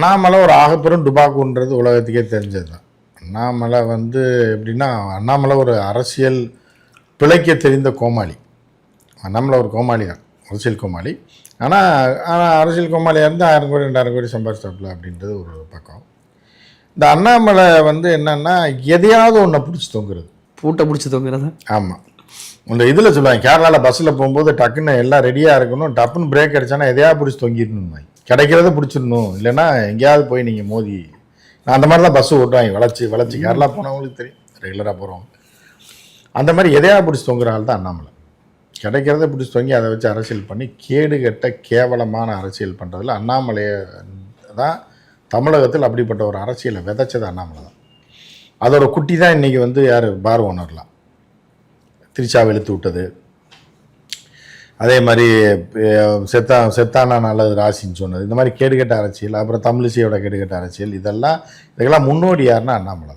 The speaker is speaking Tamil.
அண்ணாமலை ஒரு ஆகப்பெரும் டுபாக்குன்றது உலகத்துக்கே தெரிஞ்சது தான். அண்ணாமலை எப்படின்னா, அண்ணாமலை ஒரு அரசியல் பிழைக்க தெரிந்த கோமாளி. அண்ணாமலை ஒரு கோமாளி தான், அரசியல் கோமாளி. ஆனால் அரசியல் கோமாளியாக இருந்து 1000 கோடி 2000 கோடி சம்பாதிச்சாப்புல அப்படின்றது ஒரு பக்கம். இந்த அண்ணாமலை என்னன்னா, எதையாவது ஒன்றை பிடிச்சி தொங்குறது, பூட்டை பிடிச்சி தொங்குறது. ஆமாம், இந்த இதில் சொல்லுவாங்க, கேரளாவில் பஸ்ஸில் போகும்போது டக்குன்னு எல்லாம் ரெடியாக இருக்கணும், டப்புன்னு பிரேக் அடித்தானா எதையாவது பிடிச்சி தொங்கிடணும், கிடைக்கிறத பிடிச்சிடணும், இல்லைன்னா எங்கேயாவது போய் நீங்கள் மோதி. நான் அந்த மாதிரி தான் பஸ்ஸு ஓட்டுவாங்க, வளைச்சி கேரளா போனவங்களுக்கு தெரியும், ரெகுலராக போகிறவங்க. அந்த மாதிரி எதையாவது பிடிச்சி தொங்குற ஆள் தான் அண்ணாமலை. கிடைக்கிறத பிடிச்சி தொங்கி அதை வச்சு அரசியல் பண்ணி கேடுகட்ட கேவலமான அரசியல் பண்ணுறதுல அண்ணாமலையை தான் தமிழகத்தில் அப்படிப்பட்ட ஒரு அரசியலை விதைச்சது அண்ணாமலை தான். அதோட குட்டி தான் இன்றைக்கி யார் பார் ஓனர்லாம் திரிஷாவை இழுத்து விட்டது. அதே மாதிரி செத்தானா நல்லது ராசின்னு சொன்னது. இந்த மாதிரி கேடுகட்ட அரசியல், அப்புறம் தமிழிசையோட கேடுகட்ட அரசியல், இதுக்கெல்லாம் முன்னோடி யாருன்னா அண்ணாமலை.